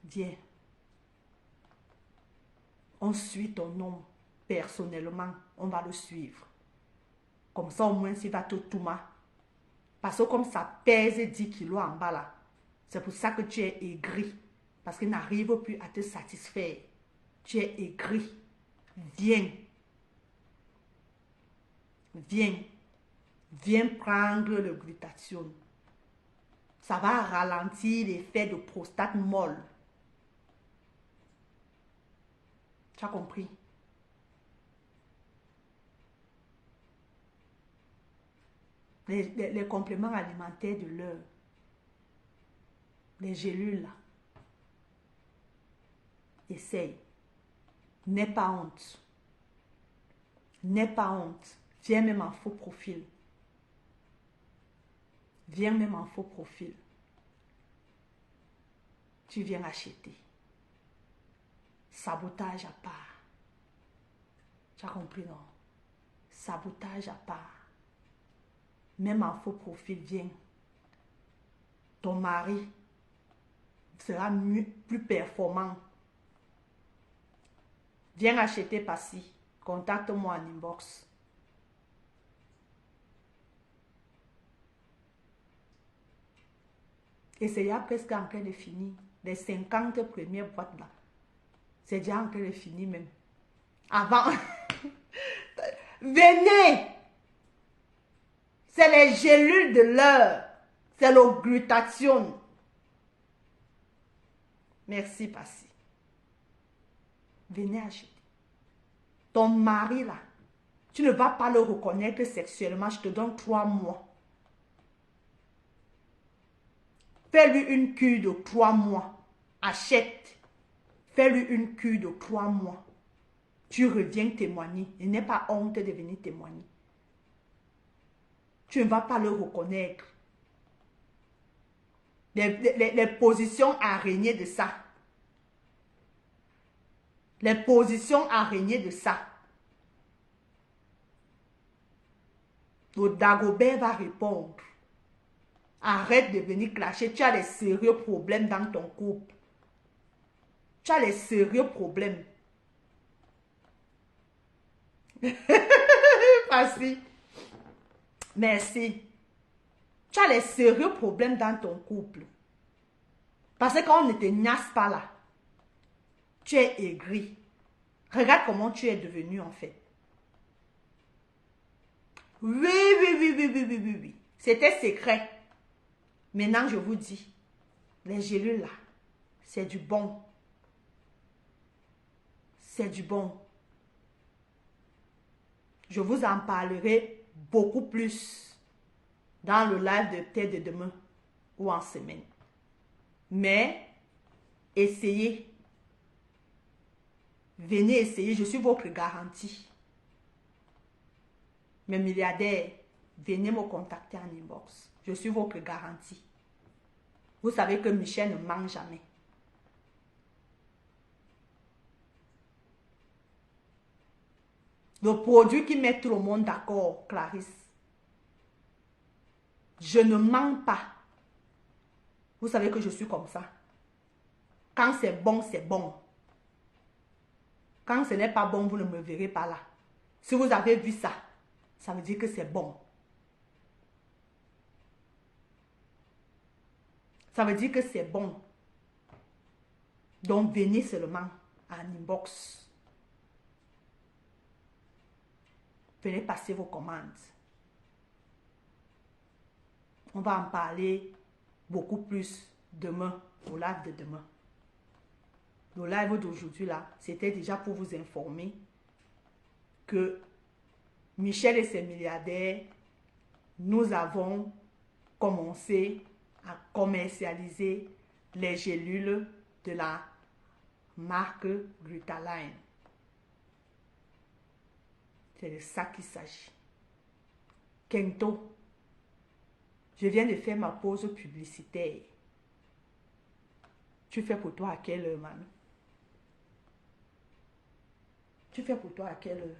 Viens. On suit ton nom personnellement. On va le suivre. Comme ça, au moins, s'il va te touma. Parce que comme ça pèse 10 kilos en bas là, c'est pour ça que tu es aigri. Parce qu'il n'arrive plus à te satisfaire. Tu es aigri. Viens. Viens. Viens prendre le glutathione. Ça va ralentir l'effet de prostate molle. Tu as compris? Les compléments alimentaires de l'heure. Les gélules là. Essaye. N'aie pas honte. N'aie pas honte. Viens même en faux profil. Viens même en faux profil. Tu viens acheter. Sabotage à part. Tu as compris, non? Sabotage à part. Même en faux profil, viens. Ton mari sera plus performant. Viens acheter par-ci. Contacte-moi en inbox. Et c'est déjà presque en train de finir. Les 50 premières boîtes là. C'est déjà en train de finir même. Avant. Venez. C'est les gélules de l'heure. C'est le glutathione. Merci, Passy. Venez acheter. Ton mari là, tu ne vas pas le reconnaître sexuellement. Je te donne 3 mois. Fais-lui une cure de 3 mois. Achète. Fais-lui une cure de 3 mois. Tu reviens témoigner. Il n'est pas honte de venir témoigner. Tu ne vas pas le reconnaître. Les positions araignées de ça. Les positions araignées de ça. Le Dagobert va répondre. Arrête de venir clasher. Tu as des sérieux problèmes dans ton couple. Tu as des sérieux problèmes. Merci. Merci. Tu as des sérieux problèmes dans ton couple. Parce que quand on ne te niasse pas là, tu es aigri. Regarde comment tu es devenu en fait. Oui. C'était secret. Maintenant, je vous dis, les gélules là, c'est du bon. C'est du bon. Je vous en parlerai beaucoup plus dans le live de peut-être de demain ou en semaine. Mais, essayez. Venez essayer, je suis votre garantie. Mes milliardaires, venez me contacter en inbox. Je suis votre garantie. Vous savez que Michel ne ment jamais. Le produit qui met tout le monde d'accord, Clarisse. Je ne mens pas. Vous savez que je suis comme ça. Quand c'est bon, c'est bon. Quand ce n'est pas bon, vous ne me verrez pas là. Si vous avez vu ça, ça veut dire que c'est bon. Ça veut dire que c'est bon. Donc, venez seulement en inbox. Venez passer vos commandes. On va en parler beaucoup plus demain, au live de demain. Le live d'aujourd'hui là, c'était déjà pour vous informer que Michel et ses milliardaires, nous avons commencé à commercialiser les gélules de la marque Glutaline. C'est de ça qu'il s'agit. Kento, je viens de faire ma pause publicitaire. Tu fais pour toi à quelle heure, mamie? Tu fais pour toi à quelle heure?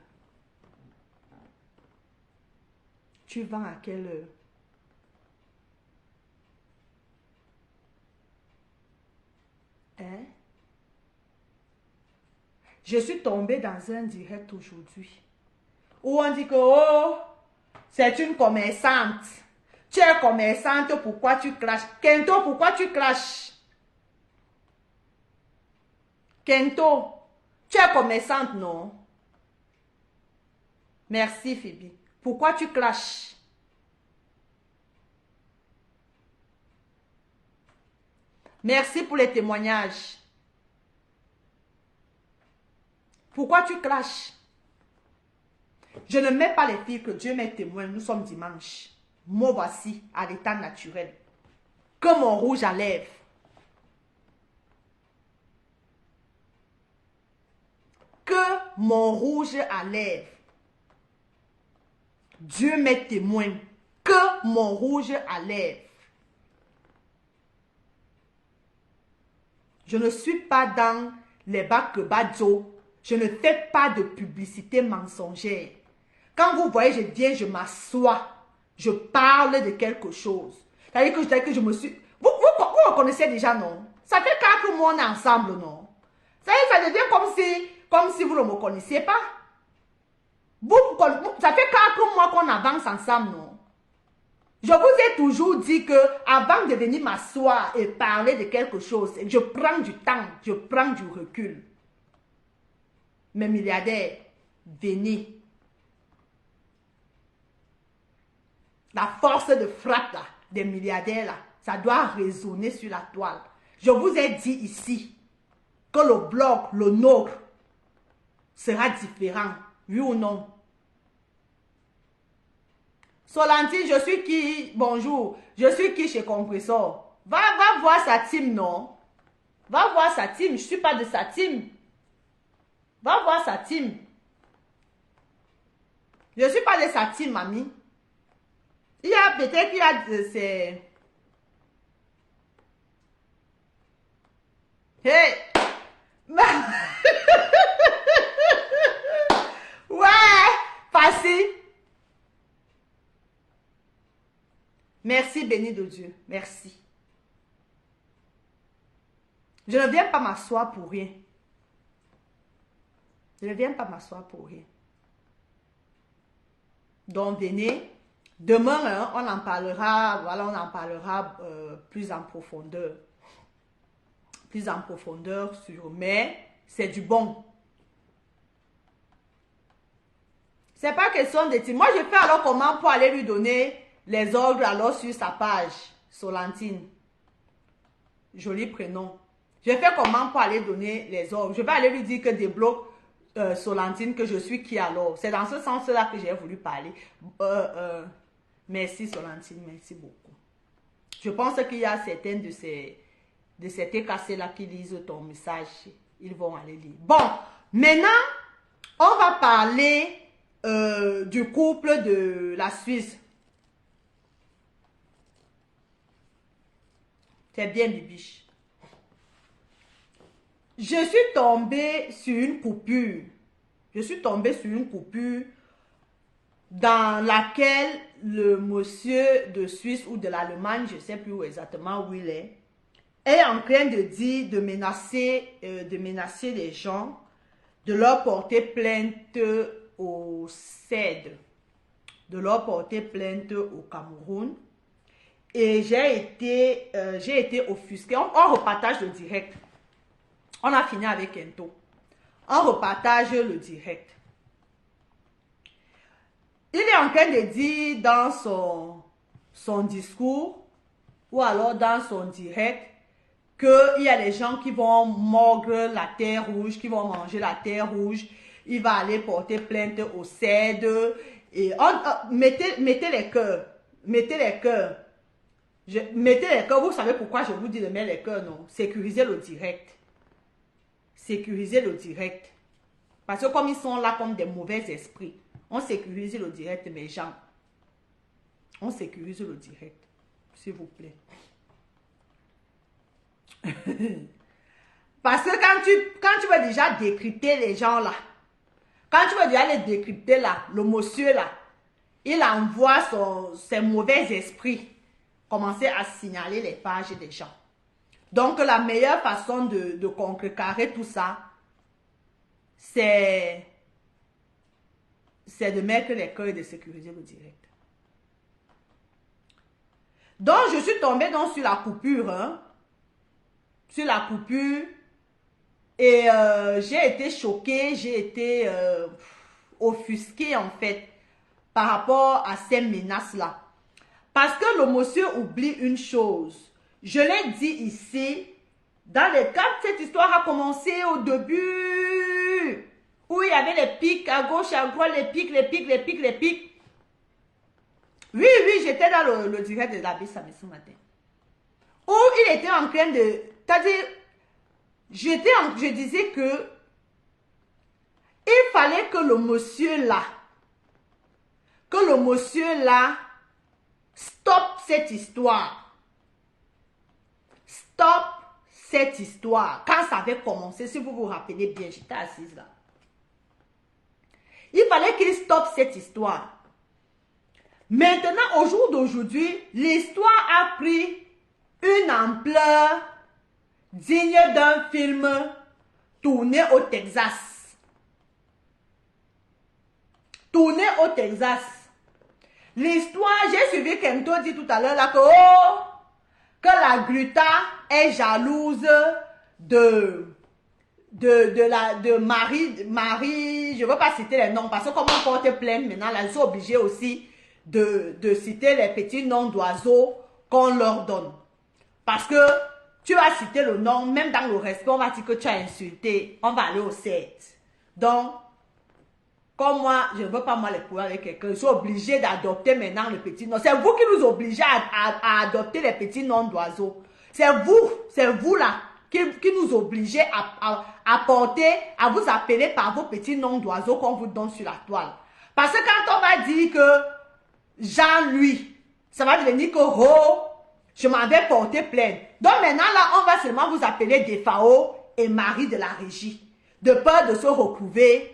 Tu vends à quelle heure? Hein? Je suis tombée dans un direct aujourd'hui où on dit que, oh, c'est une commerçante. Tu es commerçante, pourquoi tu clashes? Kento, pourquoi tu clashes? Kento, tu es commerçante, non? Merci, Phoebe. Pourquoi tu clashes? Merci pour les témoignages. Pourquoi tu clashes? Je ne mets pas les filles que Dieu m'est témoin. Nous sommes dimanche. Moi voici à l'état naturel. Que mon rouge à lèvres. Que mon rouge à lèvres. Dieu m'est témoin. Que mon rouge à lèvres. Je ne suis pas dans les bacs badzo. Je ne fais pas de publicité mensongère. Quand vous voyez, je viens, je m'assois. Je parle de quelque chose. C'est-à-dire que je me suis... Vous me connaissez déjà, non? Ça fait 4 mois on est ensemble, non? Ça devient comme si vous ne me connaissiez pas. Ça fait 4 mois qu'on avance ensemble, non? Je vous ai toujours dit que avant de venir m'asseoir et parler de quelque chose, je prends du temps, je prends du recul. Mes milliardaires, venez. La force de frappe là, des milliardaires, là, ça doit résonner sur la toile. Je vous ai dit ici que le bloc, le nôtre, sera différent. Oui ou non? Solantine, je suis qui? Bonjour. Je suis qui chez Compressor? Va voir sa team, non? Va voir sa team. Je ne suis pas de sa team. Va voir sa team. Je ne suis pas de sa team, mamie. Il y a peut-être qu'il y a ces... Hey! Ouais! Facile. Merci, béni de Dieu. Merci. Je ne viens pas m'asseoir pour rien. Je ne viens pas m'asseoir pour rien. Donc, venez. Demain, hein, on en parlera, voilà, on en parlera plus en profondeur. Plus en profondeur sur, mais c'est du bon. C'est pas question de dire. Moi, je fais alors comment pour aller lui donner les ordres alors sur sa page, Solantine. Joli prénom. Je fais comment pour aller donner les ordres. Je vais aller lui dire que débloque Solantine, que je suis qui alors. C'est dans ce sens-là que j'ai voulu parler. Merci Solantine, merci beaucoup. Je pense qu'il y a certaines de ces TKC-là qui lisent ton message. Ils vont aller lire. Bon, maintenant, on va parler du couple de la Suisse. C'est bien, Bibiche. Je suis tombée sur une coupure. Je suis tombée sur une coupure dans laquelle le monsieur de Suisse ou de l'Allemagne, je ne sais plus où exactement où il est en train de dire, de menacer les gens, de leur porter plainte au CED, de leur porter plainte au Cameroun. Et j'ai été offusquée. On repartage le direct. On a fini avec Kento. On repartage le direct. Il est en train de dire dans son discours ou alors dans son direct qu'il y a des gens qui vont mordre la terre rouge, qui vont manger la terre rouge. Il va aller porter plainte au CED. Et mettez les cœurs. Mettez les cœurs. Mettez les cœurs. Vous savez pourquoi je vous dis de mettre les cœurs, non? Sécurisez le direct. Sécurisez le direct. Parce que comme ils sont là comme des mauvais esprits, on sécurise le direct, mes gens. On sécurise le direct. S'il vous plaît. Parce que quand tu vas déjà décrypter les gens là, quand tu vas déjà les décrypter là, le monsieur là, il envoie ses mauvais esprits commencer à signaler les pages des gens. Donc la meilleure façon de contrecarrer tout ça, c'est de mettre les cœurs et de sécuriser le direct. Donc, je suis tombée donc sur la coupure, hein, sur la coupure, et j'ai été choquée, j'ai été offusquée en fait, par rapport à ces menaces-là. Parce que le monsieur oublie une chose. Je l'ai dit ici, dans les cas, cette histoire a commencé au début, où il y avait les pics à gauche, à droite, les pics. Oui, j'étais dans le direct de l'abbé Samé ce matin. Où il était en train de... C'est-à-dire, je disais que il fallait que le monsieur là, stoppe cette histoire. Stop cette histoire. Quand ça avait commencé, si vous vous rappelez bien, j'étais assise là. Il fallait qu'il stoppe cette histoire. Maintenant, au jour d'aujourd'hui, l'histoire a pris une ampleur digne d'un film tourné au Texas. Tourné au Texas. L'histoire, j'ai suivi Kento dit tout à l'heure là que la Gruta est jalouse de Marie, je ne veux pas citer les noms, parce que comme on porte plainte maintenant, là, ils sont obligés aussi de citer les petits noms d'oiseaux qu'on leur donne. Parce que tu vas citer le nom, même dans le respect, on va dire que tu as insulté, on va aller au 7. Donc, comme moi, je ne veux pas moi les pouvoir avec quelqu'un, je suis obligé d'adopter maintenant le petit nom. C'est vous qui nous obligez à adopter les petits noms d'oiseaux. C'est vous là, qui nous obligez à porter, à vous appeler par vos petits noms d'oiseaux qu'on vous donne sur la toile. Parce que quand on va dire que Jean-Louis, ça va devenir que je m'avais porté plainte. Donc maintenant là, on va seulement vous appeler Defao et Marie de la Régie. De peur de se retrouver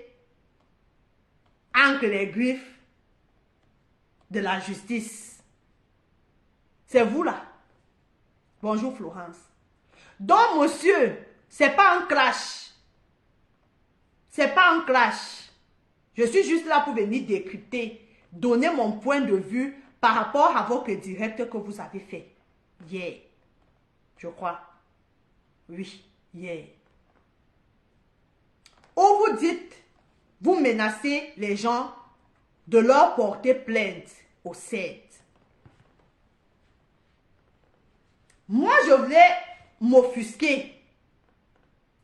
entre les griffes de la justice. C'est vous là. Bonjour Florence. Donc monsieur, c'est pas un clash. C'est pas un clash. Je suis juste là pour venir décrypter, donner mon point de vue par rapport à votre direct que vous avez fait hier. Je crois. Oui, hier. Où vous dites, vous menacez les gens de leur porter plainte au 7. Moi, je voulais m'offusquer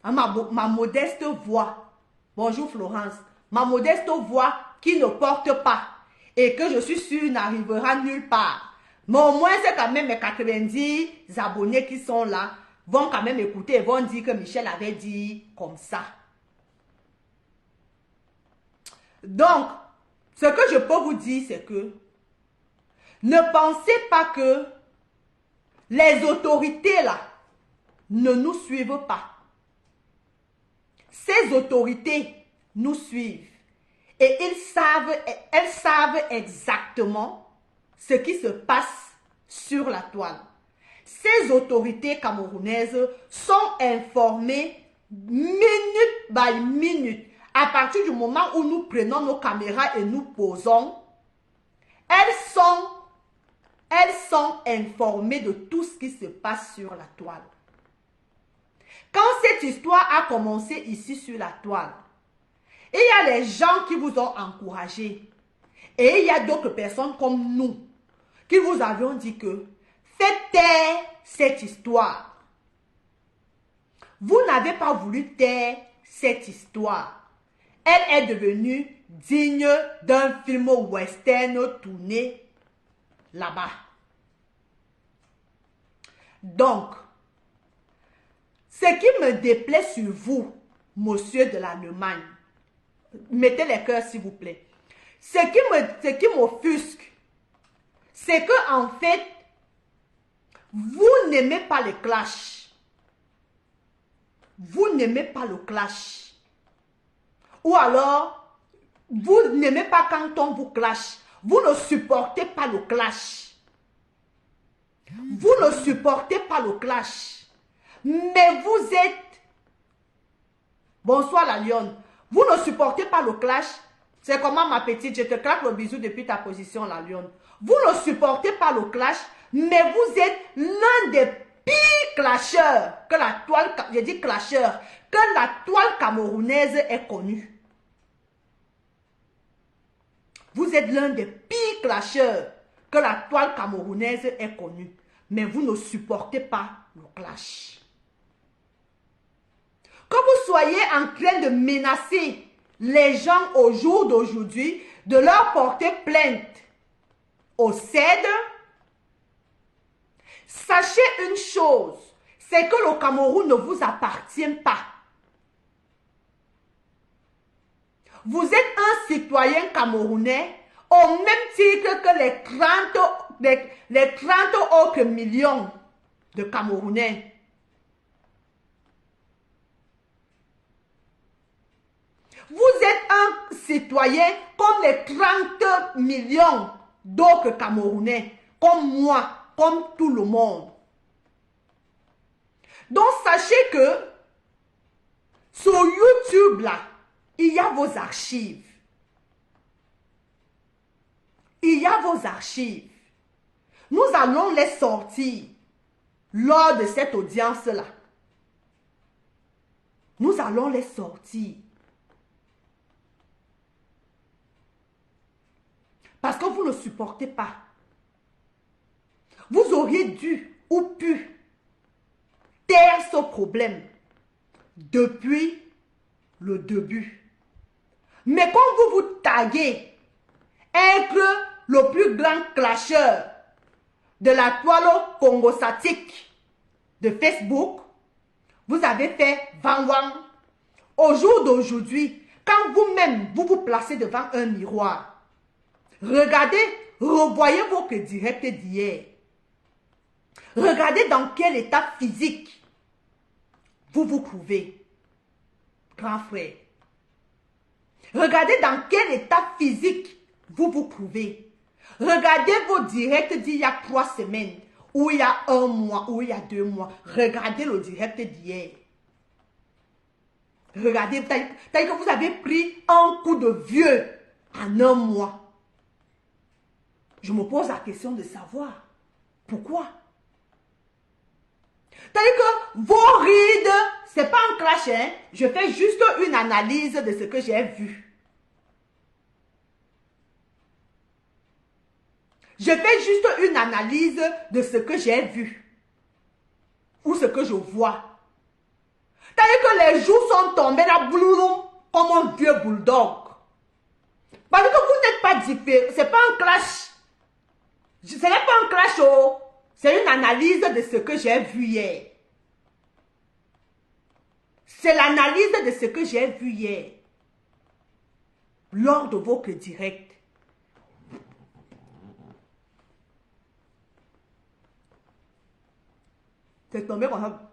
à ma modeste voix. Bonjour Florence. Ma modeste voix qui ne porte pas et que je suis sûre n'arrivera nulle part. Mais au moins, c'est quand même mes 90 abonnés qui sont là vont quand même écouter et vont dire que Michel avait dit comme ça. Donc, ce que je peux vous dire, c'est que ne pensez pas que les autorités là ne nous suivent pas. Ces autorités nous suivent et elles savent exactement ce qui se passe sur la toile. Ces autorités camerounaises sont informées minute by minute. À partir du moment où nous prenons nos caméras et nous posons, elles sont informées de tout ce qui se passe sur la toile. Quand cette histoire a commencé ici sur la toile, il y a les gens qui vous ont encouragé. Et il y a d'autres personnes comme nous qui vous avions dit que faites taire cette histoire. Vous n'avez pas voulu taire cette histoire. Elle est devenue digne d'un film western tourné là-bas. Donc, ce qui me déplaît sur vous, monsieur de l'Allemagne, mettez les cœurs s'il vous plaît. Ce qui m'offusque, c'est que en fait, vous n'aimez pas les clashs. Vous n'aimez pas le clash. Ou alors, vous n'aimez pas quand on vous clash. Vous ne supportez pas le clash. Vous ne supportez pas le clash. Mais vous êtes... Bonsoir la lionne. Vous ne supportez pas le clash. C'est comment ma petite, je te claque le bisou depuis ta position, la lionne. Vous ne supportez pas le clash, mais vous êtes l'un des pires clasheurs que la toile, je dis clasheurs, que la toile camerounaise est connue. Vous êtes l'un des pires clasheurs que la toile camerounaise est connue, mais vous ne supportez pas le clash. Que vous soyez en train de menacer les gens au jour d'aujourd'hui, de leur porter plainte au CED, sachez une chose, c'est que le Cameroun ne vous appartient pas. Vous êtes un citoyen camerounais au même titre que les 30 autres millions de Camerounais. Vous êtes un citoyen comme les 30 millions d'autres Camerounais, comme moi, comme tout le monde. Donc, sachez que sur YouTube, là, il y a vos archives. Il y a vos archives. Nous allons les sortir lors de cette audience-là. Nous allons les sortir. Parce que vous ne supportez pas. Vous auriez dû ou pu taire ce problème depuis le début. Mais quand vous vous taguez être le plus grand clasheur de la toile congosatique de Facebook, vous avez fait Van. Au jour d'aujourd'hui, quand vous-même vous vous placez devant un miroir, regardez, revoyez vos directs d'hier. Regardez dans quel état physique vous vous trouvez, grand frère. Regardez dans quel état physique vous vous trouvez. Regardez vos directs d'il y a 3 semaines, ou il y a 1 mois, ou il y a 2 mois. Regardez le direct d'hier. Regardez, c'est-à-dire que vous avez pris un coup de vieux en 1 mois. Je me pose la question de savoir pourquoi. C'est-à-dire que vos rides, ce n'est pas un clash, hein? Je fais juste une analyse de ce que j'ai vu. Je fais juste une analyse de ce que j'ai vu. Ou ce que je vois. C'est-à-dire que les joues sont tombées là, comme un vieux bulldog. Parce que vous n'êtes pas différents. Ce n'est pas un clash. Ce n'est pas un clash, oh. C'est une analyse de ce que j'ai vu hier. C'est l'analyse de ce que j'ai vu hier. Lors de votre direct. C'est tombé comme ça.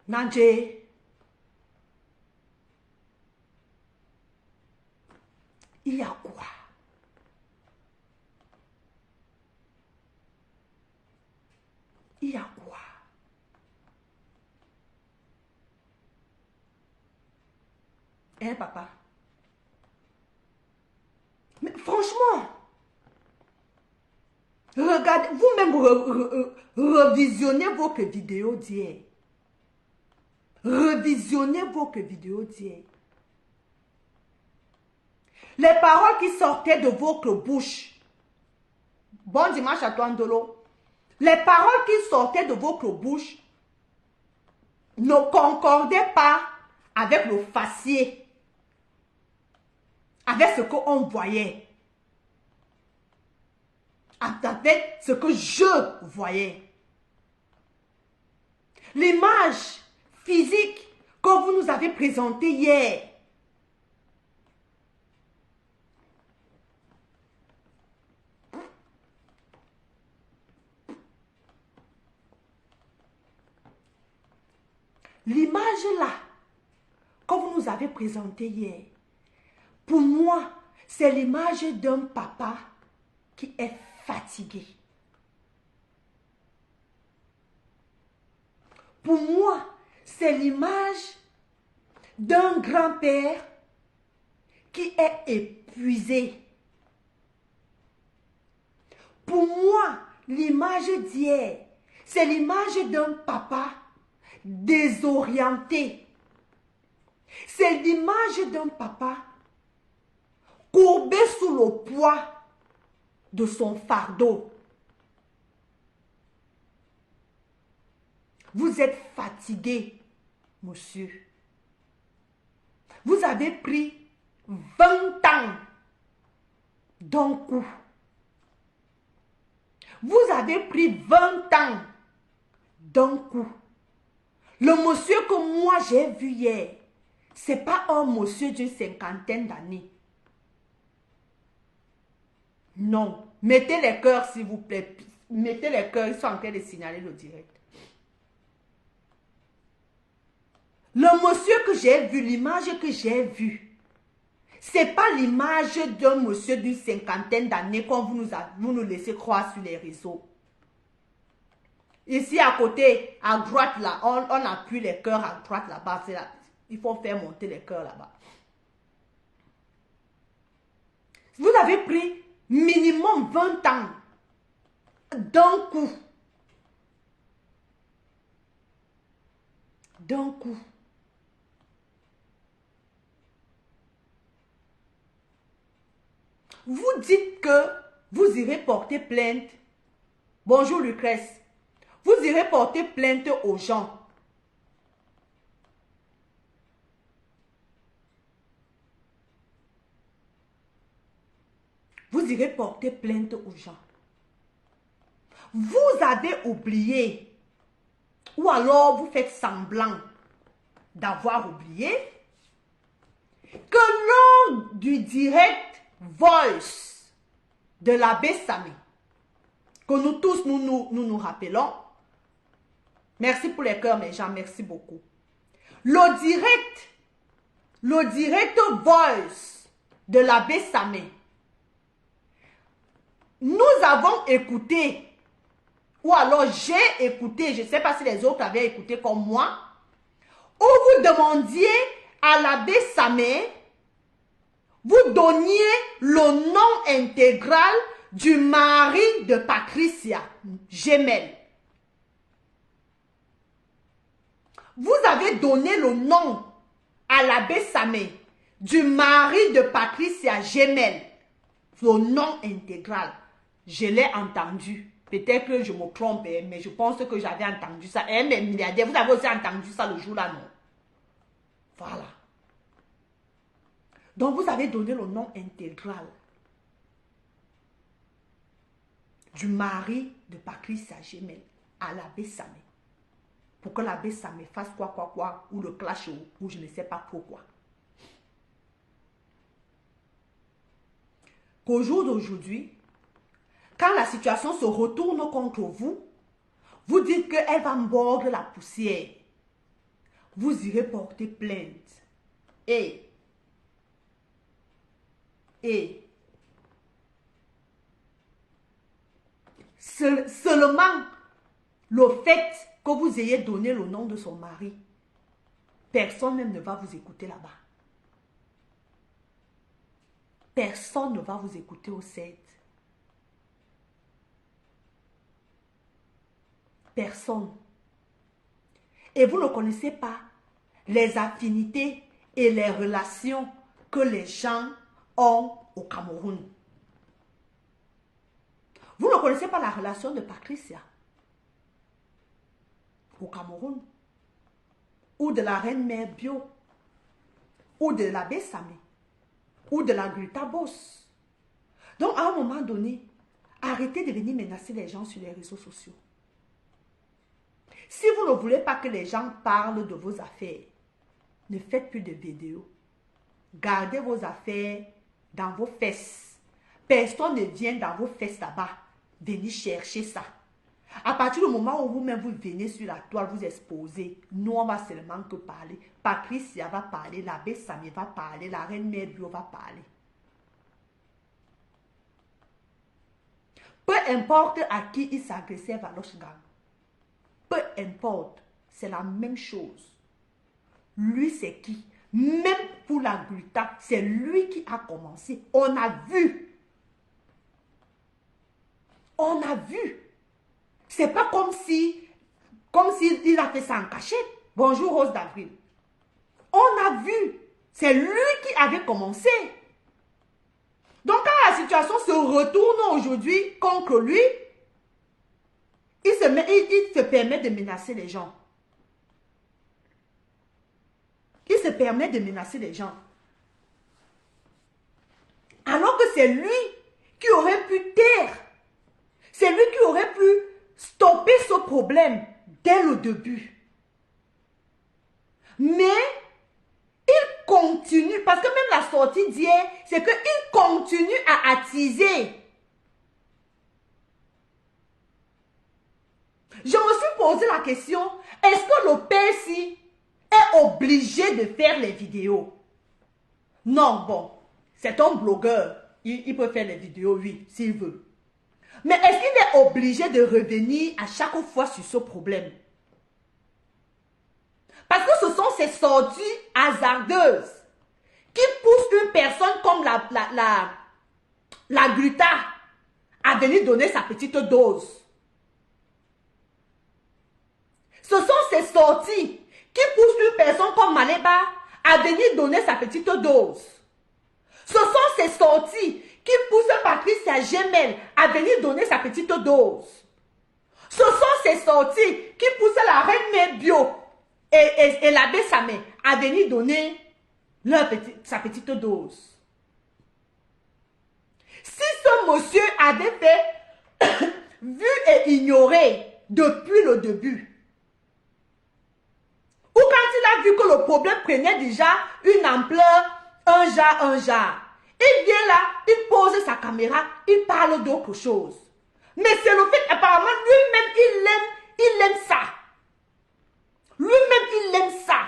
Nadje. Il y a quoi? Il y a quoi? Hein, papa? Mais franchement, regardez, vous-même revisionnez vos vidéos d'hier. Revisionnez vos vidéos d'hier. Les paroles qui sortaient de votre bouche. Bon dimanche à toi, Ndolo. Les paroles qui sortaient de votre bouche ne concordaient pas avec le faciès. Avec ce qu'on voyait. Avec ce que je voyais. L'image physique que vous nous avez présentée hier. L'image là, que vous nous avez présentée hier, pour moi, c'est l'image d'un papa qui est fatigué. Pour moi, c'est l'image d'un grand-père qui est épuisé. Pour moi, l'image d'hier, c'est l'image d'un papa désorienté. C'est l'image d'un papa courbé sous le poids de son fardeau. Vous êtes fatigué, monsieur. Vous avez pris 20 ans d'un coup. Vous avez pris 20 ans d'un coup. Le monsieur que moi j'ai vu hier, ce n'est pas un monsieur d'une cinquantaine d'années. Non. Mettez les cœurs, s'il vous plaît. Mettez les cœurs, ils sont en train de signaler le direct. Le monsieur que j'ai vu, l'image que j'ai vue, ce n'est pas l'image d'un monsieur d'une cinquantaine d'années comme vous nous laissez croire sur les réseaux. Ici à côté, à droite là, on appuie les cœurs à droite là-bas. Il faut faire monter les cœurs là-bas. Vous avez pris minimum 20 ans d'un coup. D'un coup. Vous dites que vous irez porter plainte. Bonjour Lucrèce. Vous irez porter plainte aux gens. Vous irez porter plainte aux gens. Vous avez oublié, ou alors vous faites semblant d'avoir oublié, que lors du direct voice de l'abbé Samé, que nous tous nous rappelons, merci pour les cœurs mes gens, merci beaucoup. Le direct voice de l'abbé Samé, nous avons écouté, ou alors j'ai écouté, je ne sais pas si les autres avaient écouté comme moi, où vous demandiez à l'abbé Samé, vous donniez le nom intégral du mari de Patricia, Gemelle. Vous avez donné le nom à l'abbé Samé du mari de Patricia, Gemelle, le nom intégral. Je l'ai entendu. Peut-être que je me trompe, mais je pense que j'avais entendu ça. Mais milliardaire, vous avez aussi entendu ça le jour-là, non? Voilà. Donc, vous avez donné le nom intégral du mari de Patricia Gemelle à l'abbé Samé. Pour que l'abbé Samé fasse quoi, ou le clash, ou je ne sais pas pourquoi. Qu'au jour d'aujourd'hui, quand la situation se retourne contre vous, vous dites qu'elle va mordre la poussière. Vous irez porter plainte. Et seulement le fait que vous ayez donné le nom de son mari, personne même ne va vous écouter là-bas. Personne ne va vous écouter au 7. Personne. Et vous ne connaissez pas les affinités et les relations que les gens ont au Cameroun. Vous ne connaissez pas la relation de Patricia au Cameroun, ou de la reine mère Bio, ou de l'abbé Samé, ou de la Grita Boss. Donc à un moment donné, arrêtez de venir menacer les gens sur les réseaux sociaux. Si vous ne voulez pas que les gens parlent de vos affaires, ne faites plus de vidéos. Gardez vos affaires dans vos fesses. Personne ne vient dans vos fesses là-bas venir chercher ça. À partir du moment où vous-même vous venez sur la toile, vous exposez, nous on va seulement que parler. Patricia va parler, l'abbé Samé va parler, la reine mère Bio va parler. Peu importe à qui il s'agressait Valoche-Gang. Peu importe. C'est la même chose. Lui, c'est qui? Même pour la gluta, c'est lui qui a commencé. On a vu. On a vu. C'est pas comme si il a fait ça en cachette. Bonjour Rose d'Avril. On a vu. C'est lui qui avait commencé. Donc quand la situation se retourne aujourd'hui contre lui, il se permet de menacer les gens. Il se permet de menacer les gens. Alors que c'est lui qui aurait pu taire. C'est lui qui aurait pu stopper ce problème dès le début. Mais il continue, parce que même la sortie d'hier, c'est qu'il continue à attiser. Je me suis posé la question, est-ce que le père si est obligé de faire les vidéos? Non, bon, c'est un blogueur. Il peut faire les vidéos, oui, s'il veut. Mais est-ce qu'il est obligé de revenir à chaque fois sur ce problème? Parce que ce sont ces sorties hasardeuses qui poussent une personne comme la gluta à venir donner sa petite dose. Ce sont ces sorties qui poussent une personne comme Maleba à venir donner sa petite dose. Ce sont ces sorties qui poussent Patricia Gemel à venir donner sa petite dose. Ce sont ces sorties qui poussent la reine mère bio et l'abbé Samé à venir donner sa petite dose. Si ce monsieur avait fait vu et ignoré depuis le début, ou quand il a vu que le problème prenait déjà une ampleur, un genre, il vient là, il pose sa caméra, il parle d'autre chose. Mais c'est le fait, apparemment, lui-même, il aime ça. Lui-même, il aime ça.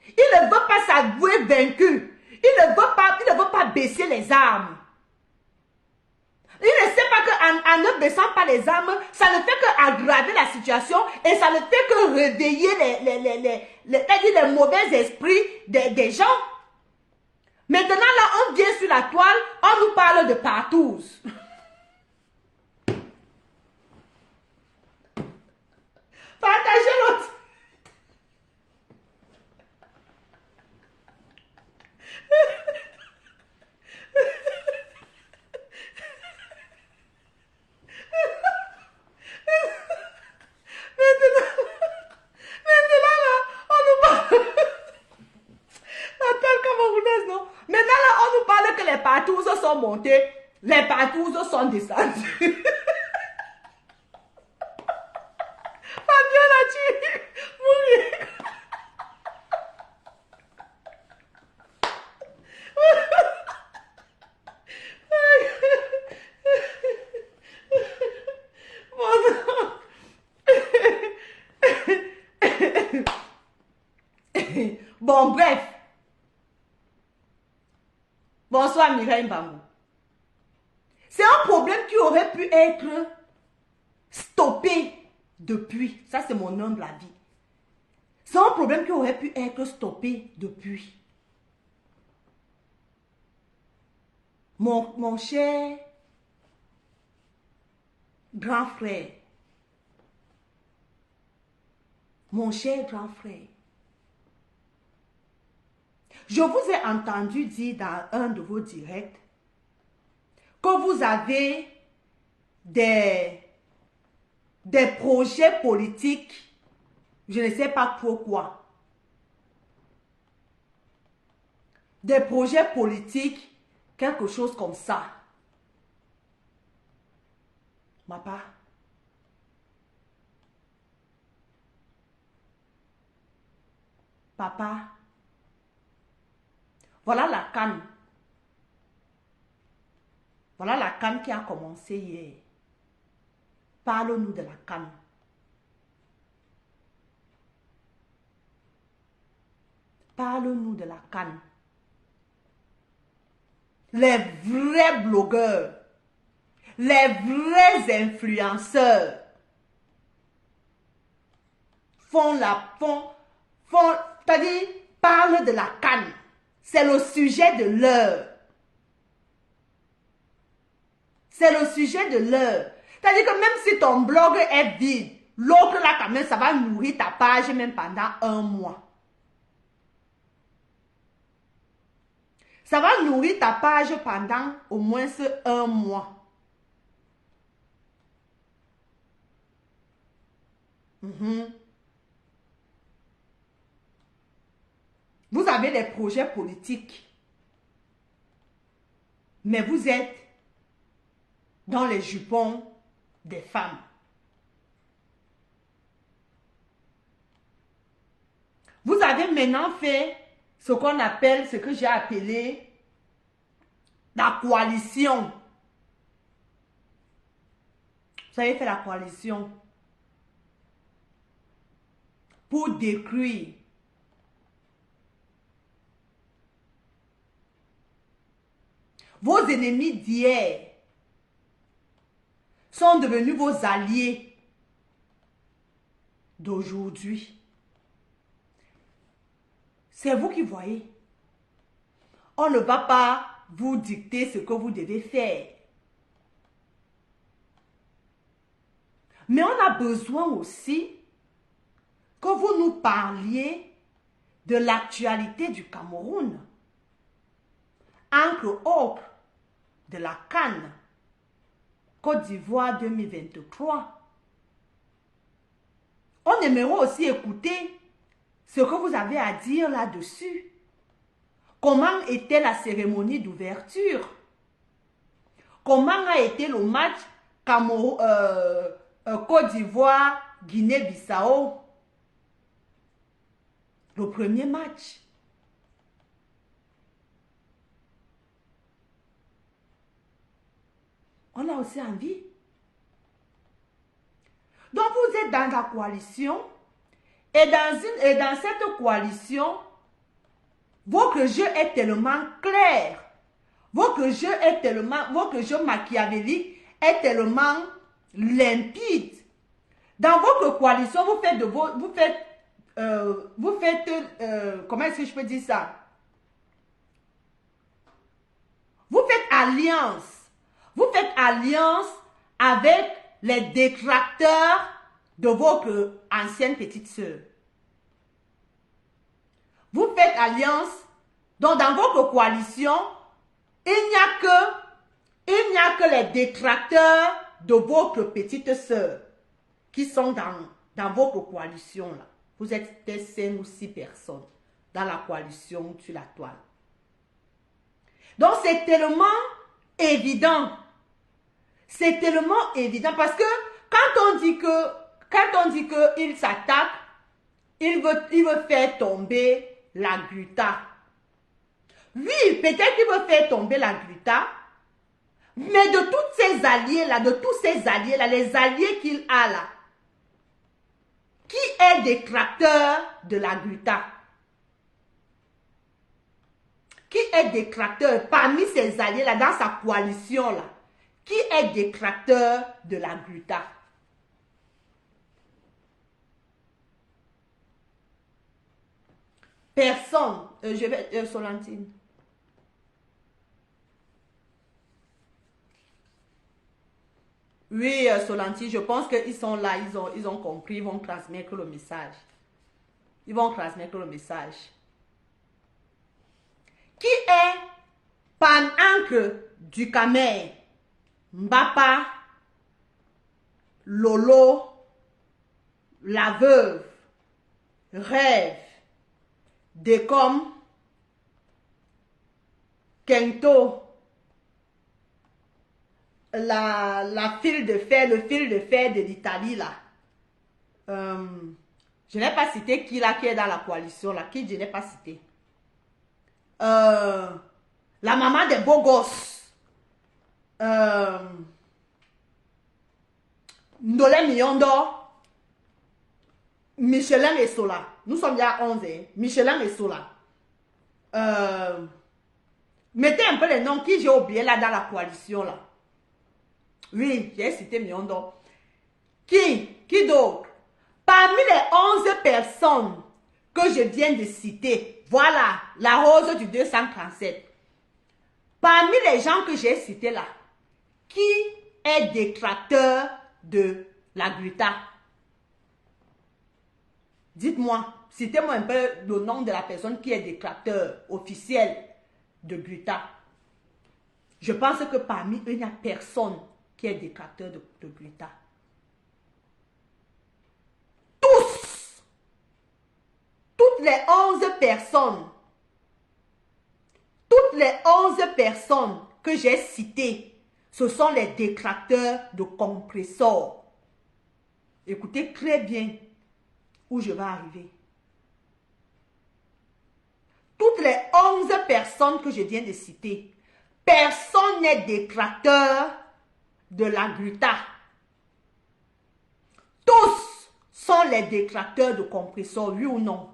Il ne veut pas s'avouer vaincu. Il ne veut pas baisser les armes. Il ne sait pas qu'en ne baissant pas les armes, ça ne fait qu'aggraver la situation et ça ne fait que réveiller les mauvais esprits des gens. Maintenant, là, on vient sur la toile, on nous parle de partous. Partagez l'autre. Maintenant, là, on nous parle. La telle camerounaise, non? Maintenant, là, on nous parle que les partous sont montés, les partous sont descendus. Fabiola, tu mourir. Bon, bref. Bonsoir Mireille Mbamou. C'est un problème qui aurait pu être stoppé depuis. Ça, c'est mon humble avis. C'est un problème qui aurait pu être stoppé depuis. Mon cher grand frère. Mon cher grand frère. Je vous ai entendu dire dans un de vos directs que vous avez des projets politiques, je ne sais pas pourquoi. Des projets politiques, quelque chose comme ça. Papa. Papa. Voilà la canne. Voilà la canne qui a commencé hier. Parle-nous de la canne. Parle-nous de la canne. Les vrais blogueurs, les vrais influenceurs c'est-à-dire, parlent de la CAN. C'est le sujet de l'heure. C'est le sujet de l'heure. C'est-à-dire que même si ton blog est vide, l'autre là quand même, ça va nourrir ta page même pendant un mois. Ça va nourrir ta page pendant au moins un mois. Vous avez des projets politiques, mais vous êtes dans les jupons des femmes. Vous avez maintenant fait ce qu'on appelle, ce que j'ai appelé la coalition. Vous avez fait la coalition pour détruire vos ennemis d'hier sont devenus vos alliés d'aujourd'hui. C'est vous qui voyez. On ne va pas vous dicter ce que vous devez faire. Mais on a besoin aussi que vous nous parliez de l'actualité du Cameroun. Entre autres, de la CAN, Côte d'Ivoire 2023. On aimerait aussi écouter ce que vous avez à dire là-dessus. Comment était la cérémonie d'ouverture? Comment a été le match Côte d'Ivoire, Guinée-Bissau? Le premier match. On a aussi envie. Donc vous êtes dans la coalition et dans cette coalition, votre jeu est tellement clair, votre jeu machiavélique est tellement limpide. Dans votre coalition, comment est-ce que je peux dire ça? Vous faites alliance. Vous faites alliance avec les détracteurs de votre ancienne petite sœur. Vous faites alliance. Donc, dans votre coalition, il n'y a que les détracteurs de votre petite sœur qui sont dans votre coalition là. Vous êtes 5 ou 6 personnes dans la coalition sur la toile. Donc, c'est tellement évident. C'est tellement évident parce que quand on dit que il s'attaque, il veut faire tomber la Gluta. Oui, peut-être qu'il veut faire tomber la Gluta, mais de tous ces alliés-là, les alliés qu'il a là, qui est détracteur de la Gluta? Qui est détracteur parmi ces alliés-là, dans sa coalition-là? Qui est détracteur de la Gluta? Personne. Je vais... Solentine. Oui, Solentine, je pense qu'ils sont là, ils ont compris, ils vont transmettre le message. Ils vont transmettre le message. Qui est Pan-Ancre du Camer? Mbapa, Lolo, la veuve, Rêve, Décom, Kento, la file de fer, le fil de fer de l'Italie là. Je n'ai pas cité qui là qui est dans la coalition là, qui je n'ai pas cité. La maman des beaux gosses. Ndolé Miondo, Michelin et Sola. Nous sommes déjà 11. Hein? Michelin et Sola. Mettez un peu les noms qui j'ai oublié là dans la coalition là. Oui, j'ai cité Million d'or. Qui d'autre? Parmi les 11 personnes que je viens de citer, voilà, la rose du 237. Parmi les gens que j'ai cités là, qui est détracteur de la gluta? Dites-moi, citez-moi un peu le nom de la personne qui est détracteur officiel de gluta. Je pense que parmi eux, il n'y a personne qui est détracteur de gluta. Tous, toutes les 11 personnes que j'ai citées, ce sont les détracteurs de compresseurs. Écoutez très bien où je vais arriver. Toutes les 11 personnes que je viens de citer, personne n'est détracteur de la gluta. Tous sont les détracteurs de compresseurs, oui ou non?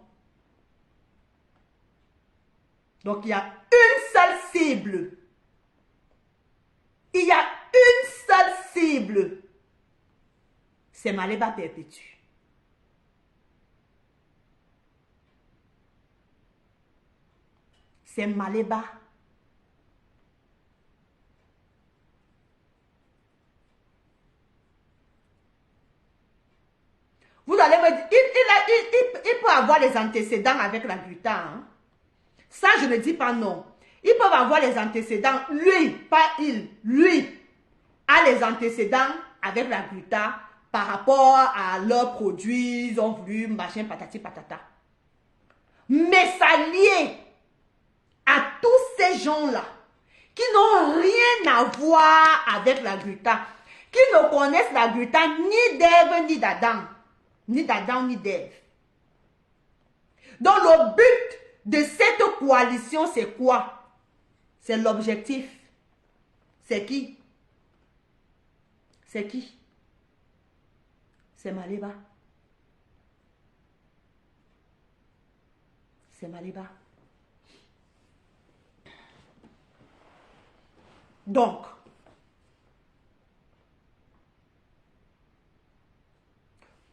Donc, il y a une seule cible. Il y a une seule cible. C'est Maleba Perpétue. C'est Maleba. Vous allez me dire, il peut avoir les antécédents avec la gluta. Hein? Ça, je ne dis pas non. Ils peuvent avoir les antécédents. Lui, pas il. Lui a les antécédents avec la gluta par rapport à leurs produits. Ils ont voulu machin patati patata. Mais ça lié à tous ces gens-là qui n'ont rien à voir avec la gluta, qui ne connaissent la gluta ni d'Ève ni d'Adam. Ni d'Adam ni d'Ève. Donc le but de cette coalition, c'est quoi? C'est l'objectif. C'est qui? C'est qui? C'est Maleba. C'est Maleba. Donc,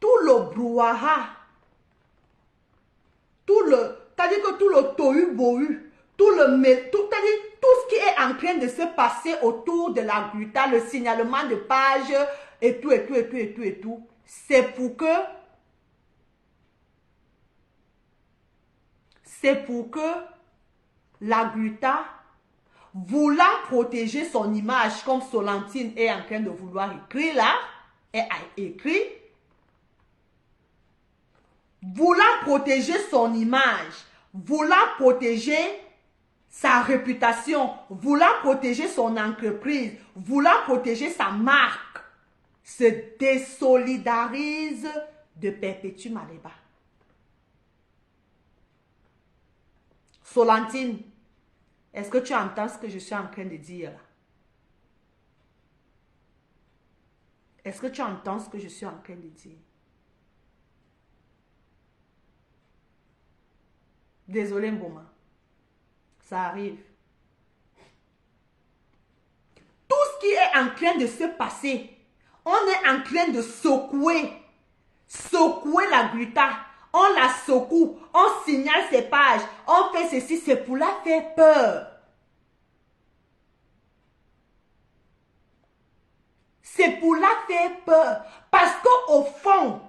tout le brouhaha, c'est-à-dire que tout le tohu-bohu, tout ce qui est en train de se passer autour de la gluta, le signalement de page et tout, c'est pour que la gluta, voulant protéger son image, comme Solentine est en train de vouloir écrire là, elle a écrit, voulant protéger son image, voulant protéger sa réputation, voulant protéger son entreprise, voulant protéger sa marque, se désolidarise de Perpétue Maleba. Solentine, est-ce que tu entends ce que je suis en train de dire là? Est-ce que tu entends ce que je suis en train de dire? Désolé, Mboma. Ça arrive. Tout ce qui est en train de se passer, on est en train de secouer la gluta. On la secoue, on signale ses pages, on fait ceci, c'est pour la faire peur. C'est pour la faire peur. Parce qu'au fond,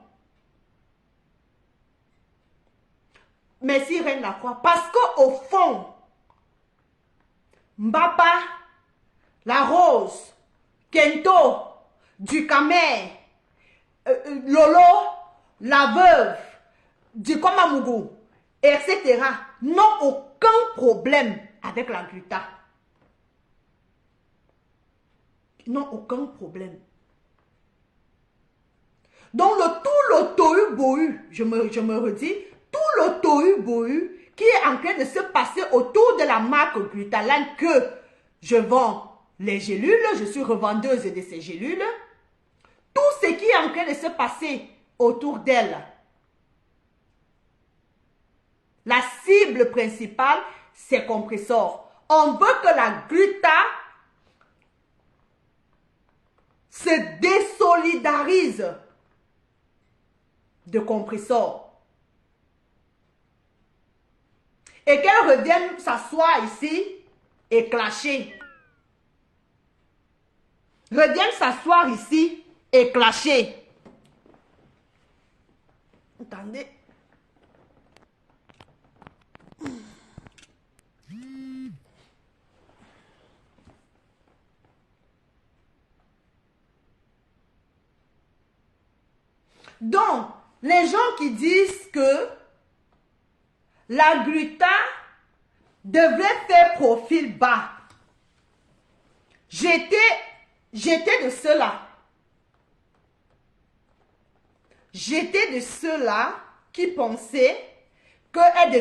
merci Reine Lacroix, parce qu'au fond, Mbapa, la Rose, Kento, Ducamer, Lolo, la veuve, du Komamougou, etc., n'ont aucun problème avec la gluta. Ils n'ont aucun problème. Donc, tout le tohu-bohu, je me redis, tout le tohu-bohu qui est en train de se passer autour de la marque Glutaline que je vends les gélules, je suis revendeuse de ces gélules, tout ce qui est en train de se passer autour d'elle, la cible principale, c'est compresseur. On veut que la gluta se désolidarise de compresseur et qu'elle revienne s'asseoir ici et clasher. Revienne s'asseoir ici et clasher. Attendez. Donc, les gens qui disent que la gluta devrait faire profil bas, j'étais de ceux-là. J'étais de ceux-là qui pensaient qu'elle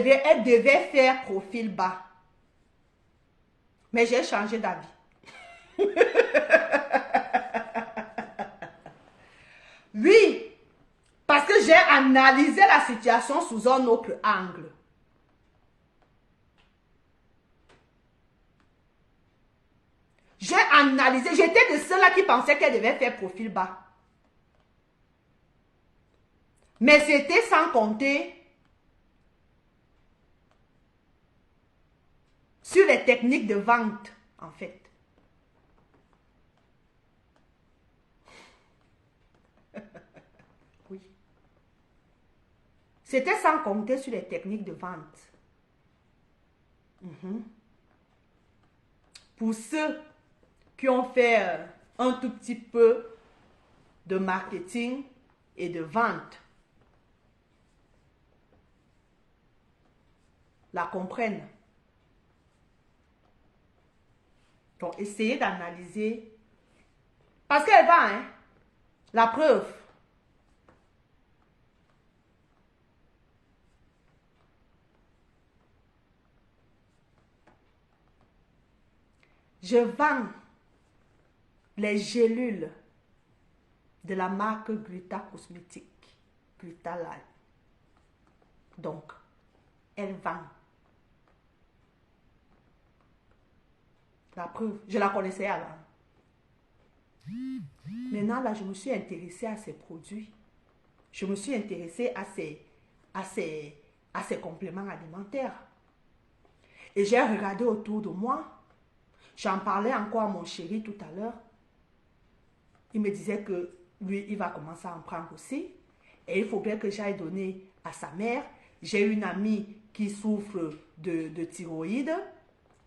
devait faire profil bas. Mais j'ai changé d'avis. Oui, parce que j'ai analysé la situation sous un autre angle. J'ai analysé, j'étais de ceux-là qui pensaient qu'elle devait faire profil bas. Mais c'était sans compter sur les techniques de vente, en fait. Oui. C'était sans compter sur les techniques de vente. Pour ceux qui ont fait un tout petit peu de marketing et de vente, la comprennent. Donc, essayez d'analyser. Parce qu'elle va, hein. La preuve. Je vends les gélules de la marque Gluta Cosmétique. Gluta Live. Donc, elle vend. La preuve, je la connaissais avant. Maintenant, là, je me suis intéressée à ses produits. Je me suis intéressée à ses compléments alimentaires. Et j'ai regardé autour de moi. J'en parlais encore à mon chéri tout à l'heure. Il me disait que lui, il va commencer à en prendre aussi. Et il faudrait que j'aille donner à sa mère. J'ai une amie qui souffre de thyroïde.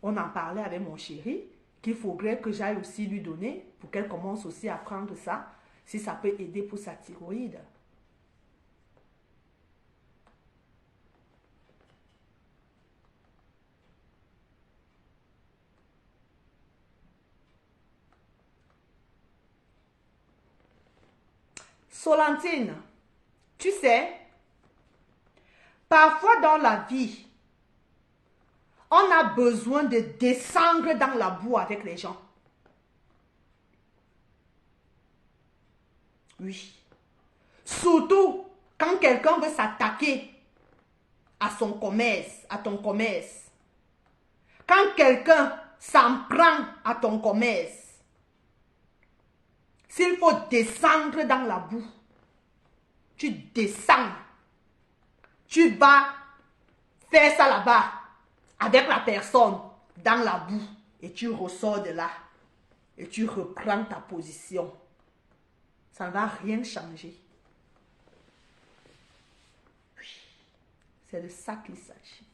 On en parlait avec mon chéri, qu'il faudrait que j'aille aussi lui donner pour qu'elle commence aussi à prendre ça, si ça peut aider pour sa thyroïde. Solentine, tu sais, parfois dans la vie, on a besoin de descendre dans la boue avec les gens. Oui. Surtout quand quelqu'un veut s'attaquer à son commerce, à ton commerce. Quand quelqu'un s'en prend à ton commerce. S'il faut descendre dans la boue, tu descends. Tu vas faire ça là-bas avec la personne dans la boue et tu ressors de là et tu reprends ta position. Ça ne va rien changer. Oui, c'est de ça qu'il s'agit.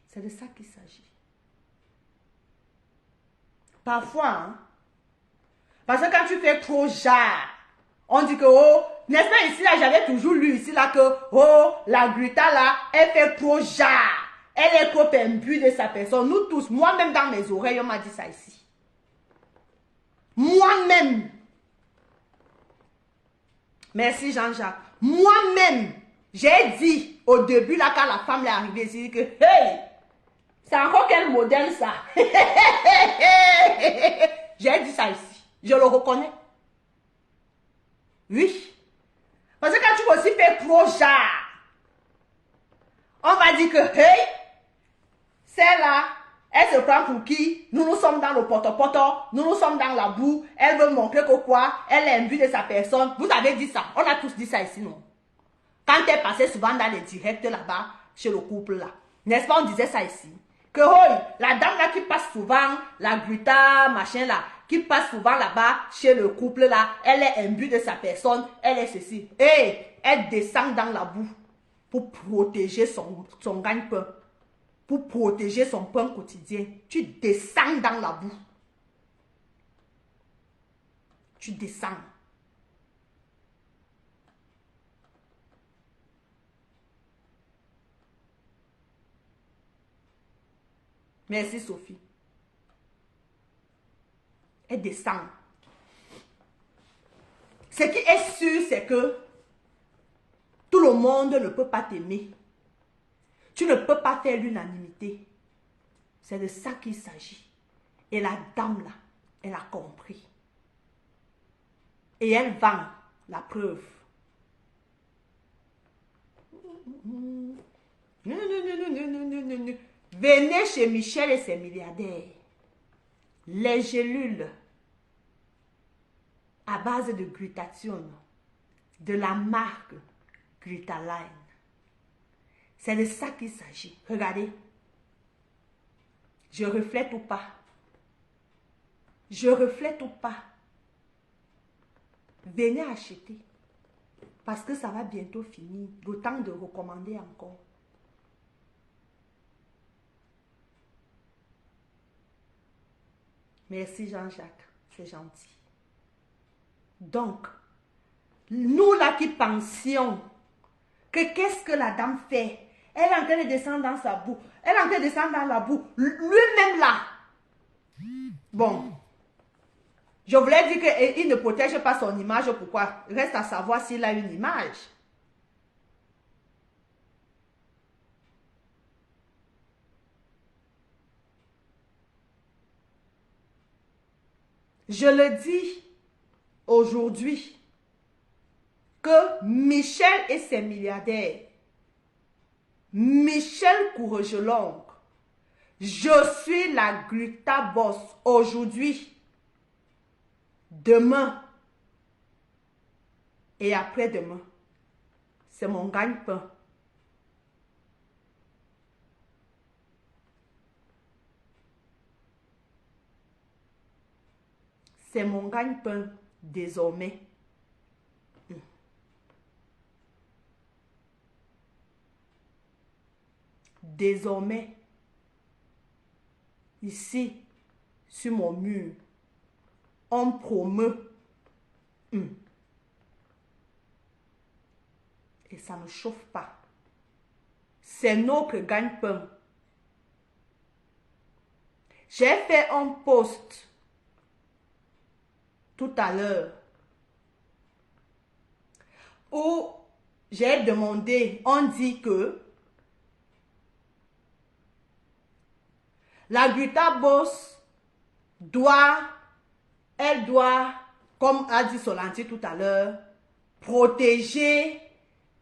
C'est de ça qu'il s'agit. Parfois, hein, parce que quand tu fais trop genre, on dit que, oh, n'est-ce pas ici, là, j'avais toujours lu ici, là, que, oh, la Gluta, là, elle fait trop genre. Elle est trop imbue de sa personne. Nous tous, moi-même dans mes oreilles, on m'a dit ça ici. Moi-même. Merci Jean-Jacques. Moi-même, j'ai dit au début, là, quand la femme est arrivée ici, que, hey, c'est encore quel modèle ça? J'ai dit ça ici. Je le reconnais. Oui. Parce que quand tu vas aussi faire trop genre, on va dire que, hey, celle-là, Elle se prend pour qui? Nous sommes dans le poto-poto, nous sommes dans la boue. Elle veut montrer que quoi? Elle est imbue de sa personne. Vous avez dit ça. On a tous dit ça ici, non? Quand elle passait souvent dans les directs là-bas, chez le couple là. N'est-ce pas, on disait ça ici? Que oh, la dame là qui passe souvent, la Grita, machin là, qui passe souvent là-bas, chez le couple là, elle est imbue de sa personne, elle est ceci. Et elle descend dans la boue pour protéger son gagne-pain. Pour protéger son pain quotidien. Tu descends dans la boue. Tu descends. Merci Sophie. Elle descend. Ce qui est sûr, c'est que tout le monde ne peut pas t'aimer. Tu ne peux pas faire l'unanimité. C'est de ça qu'il s'agit. Et la dame là, elle a compris. Et elle vend la preuve. Venez chez Michel et ses milliardaires. Les gélules à base de glutathione de la marque Glutaline. C'est de ça qu'il s'agit. Regardez. Je reflète ou pas? Je reflète ou pas? Venez acheter. Parce que ça va bientôt finir. Le temps de recommander encore. Merci Jean-Jacques. C'est gentil. Donc, nous là qui pensions que qu'est-ce que la dame fait? Elle est en train de descendre dans sa boue. Elle est en train de descendre dans la boue. Lui-même là. Bon. Je voulais dire qu'il ne protège pas son image. Pourquoi? Reste à savoir s'il a une image. Je le dis aujourd'hui que Michel et ses milliardaires, Michel Courregelong, je suis la Gluta Boss aujourd'hui, demain et après-demain. C'est mon gagne-pain. C'est mon gagne-pain désormais. Désormais, ici, sur mon mur, on promeut. Et ça ne chauffe pas. C'est notre gagne-pain. J'ai fait un post tout à l'heure où j'ai demandé, on dit que la Gluta Boss elle doit, comme a dit Solanti tout à l'heure, protéger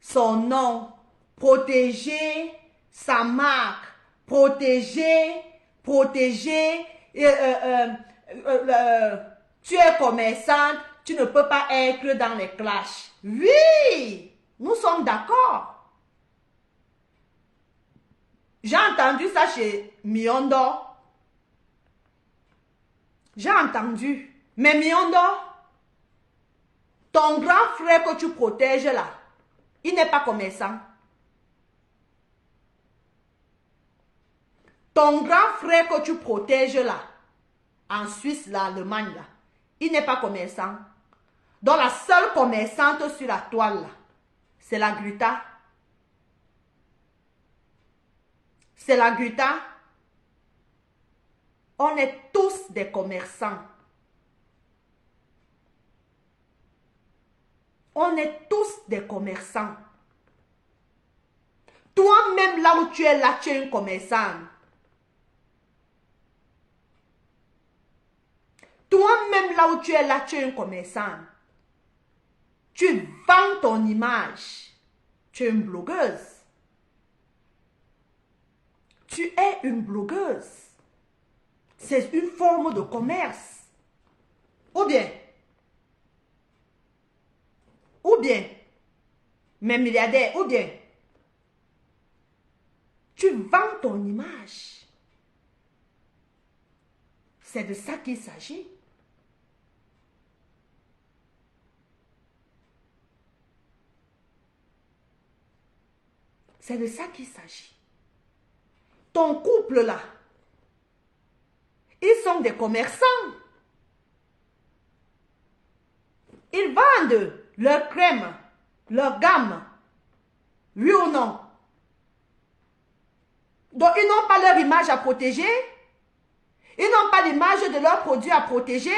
son nom, protéger sa marque, protéger, tu es commerçante, tu ne peux pas être dans les clashs. Oui, nous sommes d'accord. J'ai entendu ça chez Miondo. J'ai entendu. Mais Miondo, ton grand frère que tu protèges là, il n'est pas commerçant. Ton grand frère que tu protèges là, en Suisse, l'Allemagne là, il n'est pas commerçant. Donc la seule commerçante sur la toile là, c'est la Gluta. C'est la Gluta. On est tous des commerçants. On est tous des commerçants. Toi-même, là où tu es là, tu es un commerçant. Toi-même, là où tu es là, tu es un commerçant. Tu vends ton image. Tu es une blogueuse. Tu es une blogueuse. c'est une forme de commerce. Ou bien, mes milliardaires, ou bien, tu vends ton image. C'est de ça qu'il s'agit. C'est de ça qu'il s'agit. Ton couple là, ils sont des commerçants. Ils vendent leur crème, leur gamme. Oui ou non? Donc, ils n'ont pas leur image à protéger. Ils n'ont pas l'image de leurs produits à protéger.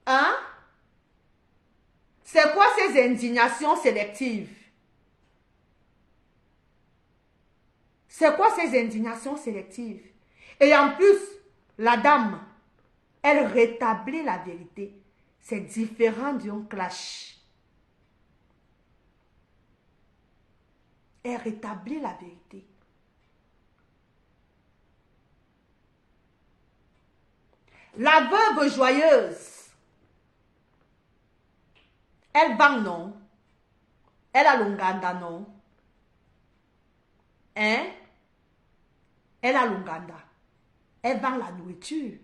Hein? C'est quoi ces indignations sélectives? C'est quoi ces indignations sélectives? Et en plus, la dame, elle rétablit la vérité. C'est différent d'un clash. Elle rétablit la vérité. La veuve joyeuse, elle vend non. Elle a l'onganda non. Hein? Elle a l'onganda. Elle vend la nourriture.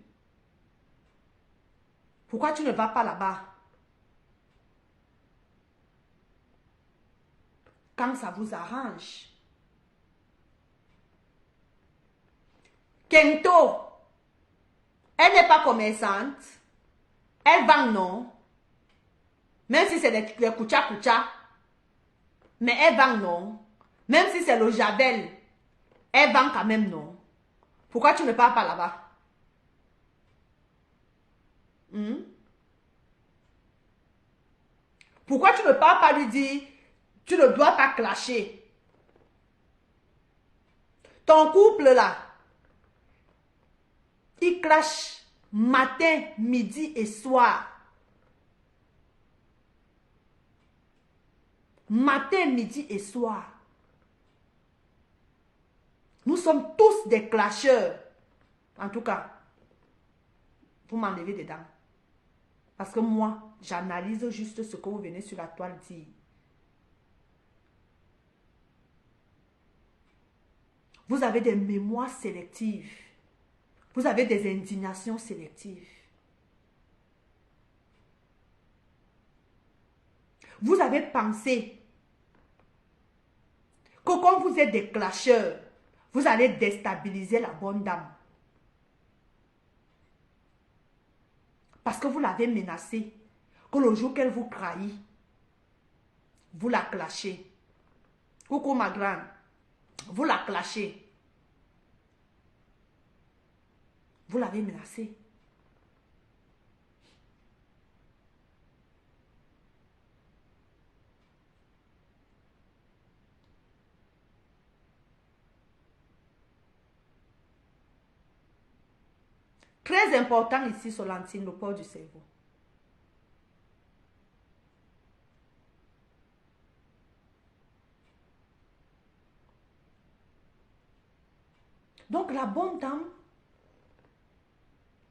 Pourquoi tu ne vas pas là-bas? Quand ça vous arrange. Kento, elle n'est pas commerçante. Elle vend non. Même si c'est des kucha-kucha. Mais elle vend non. Même si c'est le Javel. Elle vend quand même non. Pourquoi tu ne pars pas là-bas? Pourquoi tu ne pars pas lui dire, tu ne dois pas clasher? Ton couple là, il clash matin, midi et soir. Matin, midi et soir. Nous sommes tous des clasheurs. En tout cas, vous m'enlevez dedans. Parce que moi, j'analyse juste ce que vous venez sur la toile dire. Vous avez des mémoires sélectives. Vous avez des indignations sélectives. Vous avez pensé que quand vous êtes des clasheurs, vous allez déstabiliser la bonne dame. Parce que vous l'avez menacée, que le jour qu'elle vous trahit, vous la clashez. Coucou ma grande, vous la clashez. Vous l'avez menacée. Très important ici, Solentine, le port du cerveau. Donc la bonne dame,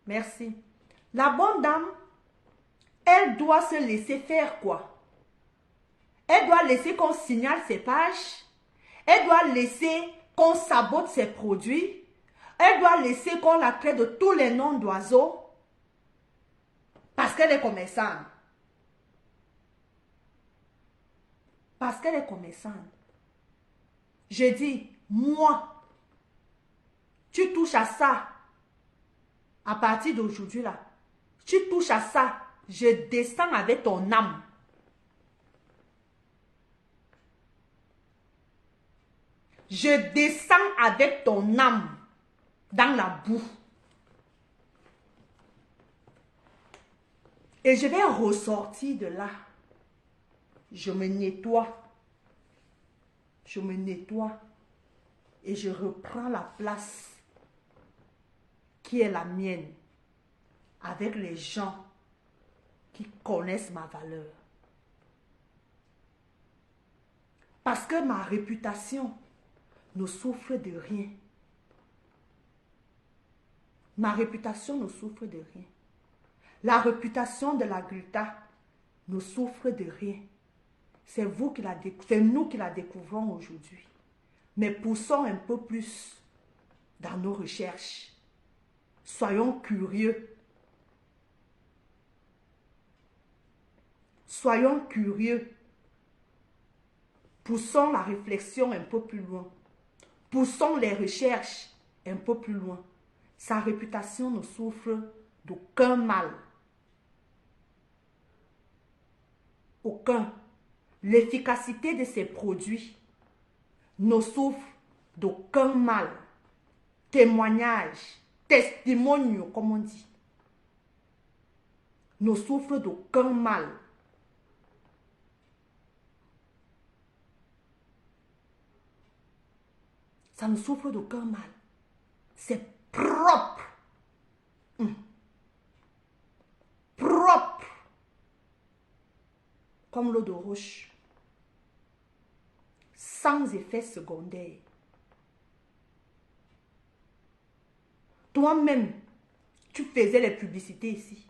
merci. La bonne dame, elle doit se laisser faire quoi? Elle doit laisser qu'on signale ses pages. Elle doit laisser qu'on sabote ses produits. Elle doit laisser qu'on la traite de tous les noms d'oiseaux. Parce qu'elle est commerçante. Parce qu'elle est commerçante. Je dis, moi, tu touches à ça. À partir d'aujourd'hui là, tu touches à ça. Je descends avec ton âme. Je descends avec ton âme dans la boue. Et je vais ressortir de là. Je me nettoie. Je me nettoie. Et je reprends la place qui est la mienne. Avec les gens qui connaissent ma valeur. Parce que ma réputation ne souffre de rien. Ma réputation ne souffre de rien. La réputation de la Gluta ne souffre de rien. C'est nous qui la découvrons aujourd'hui. Mais poussons un peu plus dans nos recherches. Soyons curieux. Soyons curieux. Poussons la réflexion un peu plus loin. Poussons les recherches un peu plus loin. Sa réputation ne souffre d'aucun mal. Aucun. L'efficacité de ses produits ne souffre d'aucun mal. Témoignage, testimonial, comme on dit, ne souffre d'aucun mal. Ça ne souffre d'aucun mal. C'est propre. Propre. Comme l'eau de roche. Sans effet secondaire. Toi-même, tu faisais les publicités ici.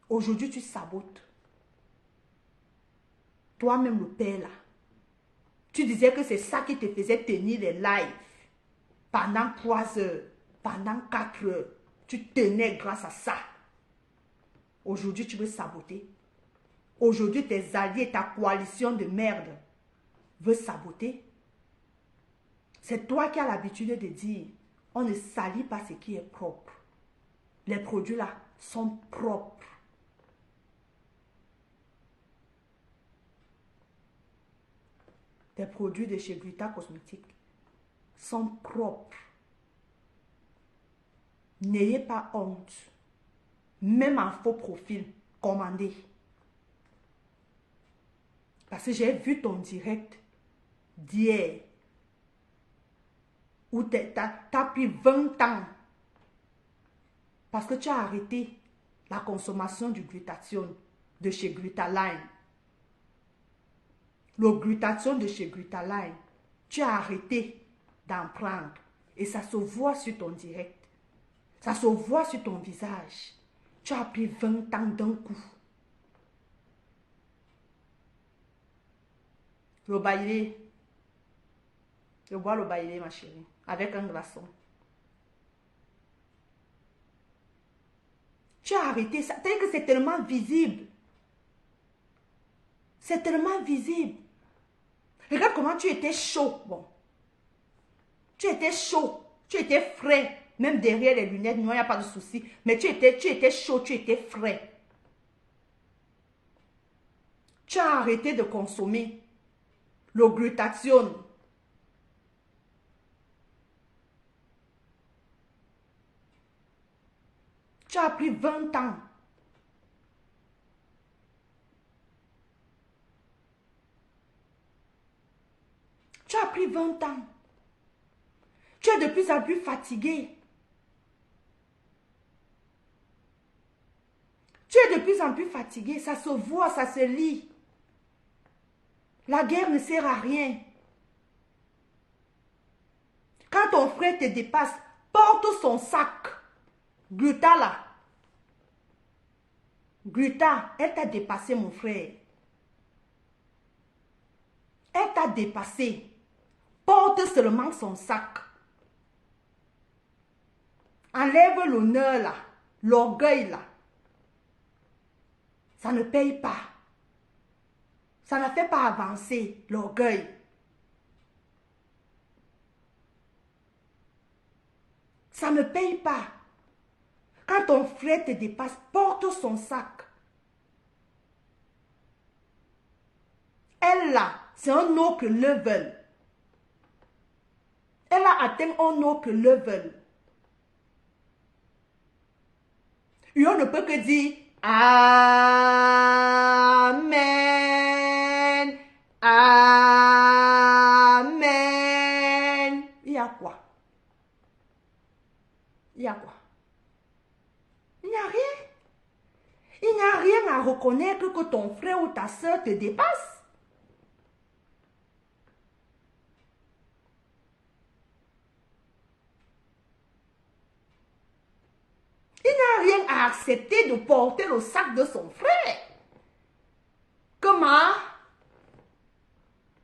Aujourd'hui, tu sabotes. Toi-même, le père là. Tu disais que c'est ça qui te faisait tenir les lives. Pendant 3 heures, pendant 4 heures. Tu tenais grâce à ça. Aujourd'hui, tu veux saboter. Aujourd'hui, tes alliés, ta coalition de merde veut saboter. C'est toi qui as l'habitude de dire, on ne salit pas ce qui est propre. Les produits là sont propres. Les produits de chez Gluta Cosmétiques sont propres. N'ayez pas honte. Même en faux profil, commandez. Parce que j'ai vu ton direct d'hier où tu as pris 20 ans parce que tu as arrêté la consommation du glutathione de chez Glutaline. Le glutathione de chez Glutaline, tu as arrêté d'en prendre et ça se voit sur ton direct. Ça se voit sur ton visage. Tu as pris 20 ans d'un coup. Le bailé. Je bois le bailé, ma chérie. Avec un glaçon. Tu as arrêté ça. C'est que c'est tellement visible. C'est tellement visible. Regarde comment tu étais chaud. Bon. Tu étais chaud. Tu étais frais. Même derrière les lunettes, il n'y a pas de souci. Mais tu étais chaud, tu étais frais. Tu as arrêté de consommer le glutathione. Tu as pris 20 ans. Tu as pris 20 ans. Tu es de plus en plus fatigué. Tu es de plus en plus fatigué. Ça se voit, ça se lit. La guerre ne sert à rien. Quand ton frère te dépasse, porte son sac. Gluta là. Gluta, elle t'a dépassé mon frère. Elle t'a dépassé. Porte seulement son sac. Enlève l'honneur là. L'orgueil là. Ça ne paye pas. Ça ne fait pas avancer l'orgueil. Ça ne paye pas. Quand ton frère te dépasse, porte son sac. Elle là, c'est un autre level. Elle a atteint un autre level. Et on ne peut que dire Amen. Amen. Il y a quoi? Il y a quoi? Il n'y a rien. Il n'y a rien à reconnaître que ton frère ou ta soeur te dépasse. rien à accepter de porter le sac de son frère. Comment?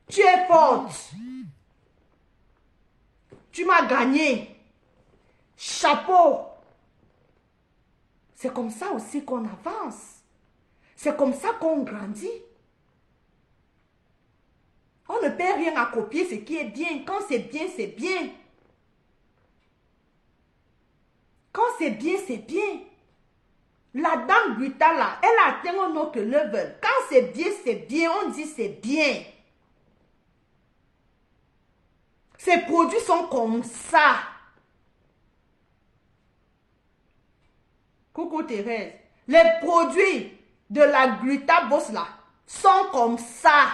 Tu es forte. Tu m'as gagné. Chapeau. C'est comme ça aussi qu'on avance. C'est comme ça qu'on grandit. On ne perd rien à copier ce qui est bien. Quand c'est bien, c'est bien. Quand c'est bien, c'est bien. La dame Guta là, elle a atteint un autre level. Quand c'est bien, c'est bien. On dit c'est bien. Ces produits sont comme ça. Coucou Thérèse. Les produits de la Gluta Boss là sont comme ça.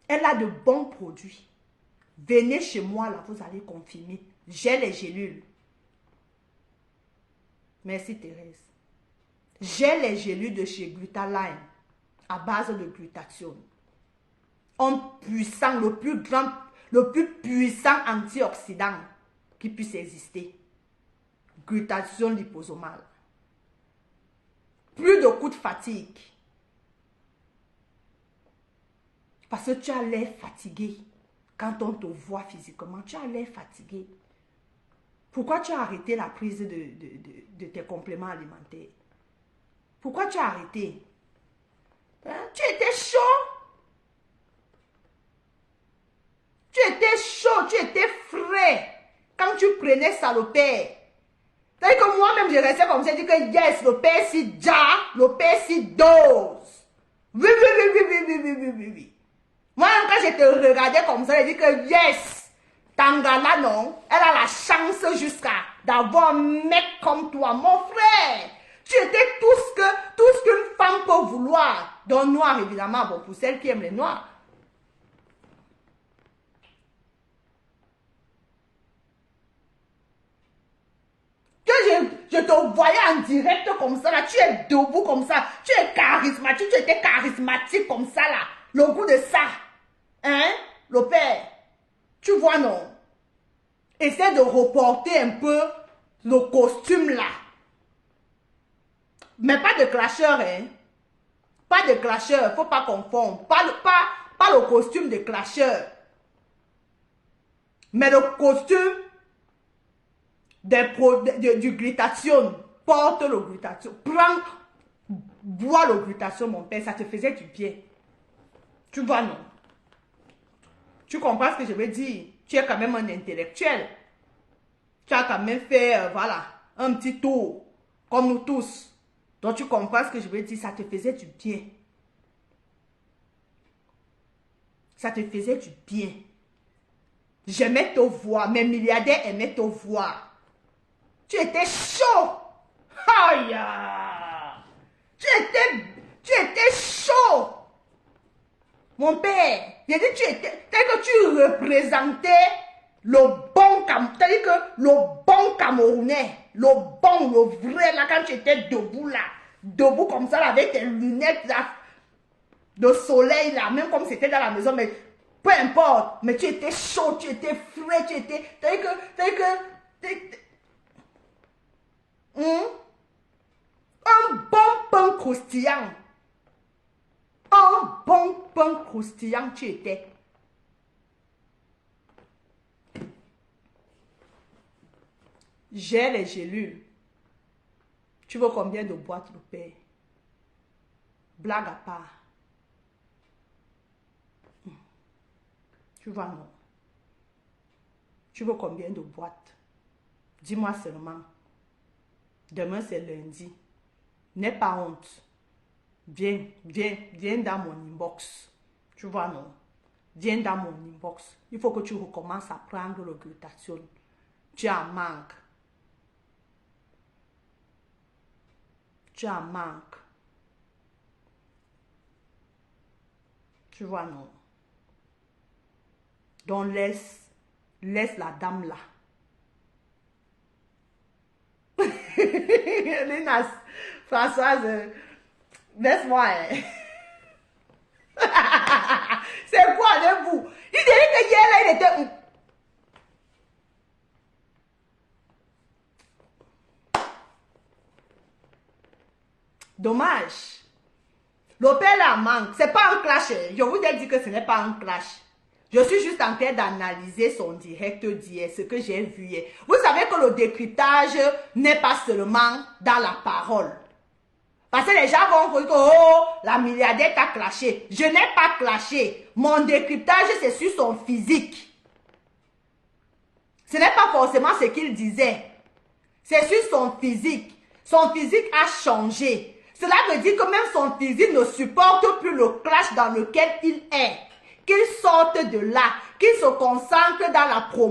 Elle a de bons produits. Venez chez moi là, vous allez confirmer. J'ai les gélules. Merci Thérèse. J'ai les gélules de chez Glutaline à base de glutathione. Un puissant, le plus puissant antioxydant qui puisse exister. Glutathione liposomale. Plus de coups de fatigue. Parce que tu as l'air fatigué. Quand on te voit physiquement, tu as l'air fatigué. Pourquoi tu as arrêté la prise de tes compléments alimentaires? Pourquoi tu as arrêté? Hein? Tu étais chaud. Tu étais chaud, tu étais frais. Quand tu prenais salopère. C'est-à-dire que moi-même, je restais comme ça, je dis que yes, le père si déjà, le père si dose. Oui, oui, oui, oui, oui, oui, oui, oui, oui. Moi, quand je te regardais comme ça, je dis que yes, Tangana, non, elle a la chance jusqu'à d'avoir un mec comme toi, mon frère. Tu étais tout ce qu'une femme peut vouloir. Dans le noir, évidemment, bon, pour celles qui aiment les noirs. Je te voyais en direct comme ça, là. Tu es debout comme ça. Tu es charismatique, tu étais charismatique comme ça, là. Le goût de ça. Hein? Le père. Tu vois, non? Essaie de reporter un peu le costume, là. Mais pas de clasheur, hein? Pas de clasheur, faut pas confondre. Pas le costume de clasheur. Mais le costume du glutathione. Porte le glutathione. Bois le glutathione, mon père. Ça te faisait du bien. Tu vois, non? Tu comprends ce que je veux dire? Tu es quand même un intellectuel. Tu as quand même fait, voilà, un petit tour. Comme nous tous. Donc, tu comprends ce que je veux dire? Ça te faisait du bien. Ça te faisait du bien. J'aimais te voir. Mes milliardaires aimaient te voir. Tu étais chaud. Aïe. Tu étais chaud. Mon père, j'ai dit tel que tu représentais le bon Camerounais, le vrai, là, quand tu étais debout, là, debout comme ça, là, avec tes lunettes, là, de soleil, là, même comme c'était dans la maison, mais peu importe, mais tu étais chaud, tu étais frais, tu étais, un bon pain croustillant. Un bon pain croustillant, tu étais. J'ai les gélules. Tu veux combien de boîtes, le père? Blague à part. Tu vois, non? Tu veux combien de boîtes? Dis-moi seulement. Demain, c'est lundi. N'aie pas honte. Viens dans mon inbox. Tu vois, non? Viens dans mon inbox. Il faut que tu recommences à prendre le glutathione. Tu en manques. Tu en manques. Tu vois, non? Donc, laisse la dame là. Lina, Françoise, laisse-moi. C'est quoi avec vous? Il dit que hier, là, il était... Dommage. Le père la manque. C'est pas un clash. Je vous ai dit que ce n'est pas un clash. Je suis juste en train d'analyser son direct d'hier, ce que j'ai vu hier. Vous savez que le décryptage n'est pas seulement dans la parole. Parce que les gens vont dire que oh, la milliardaire t'a clashé. Je n'ai pas clashé. Mon décryptage, c'est sur son physique. Ce n'est pas forcément ce qu'il disait. C'est sur son physique. Son physique a changé. Cela veut dire que même son physique ne supporte plus le clash dans lequel il est. Qu'il sorte de là, qu'il se concentre dans la promotion.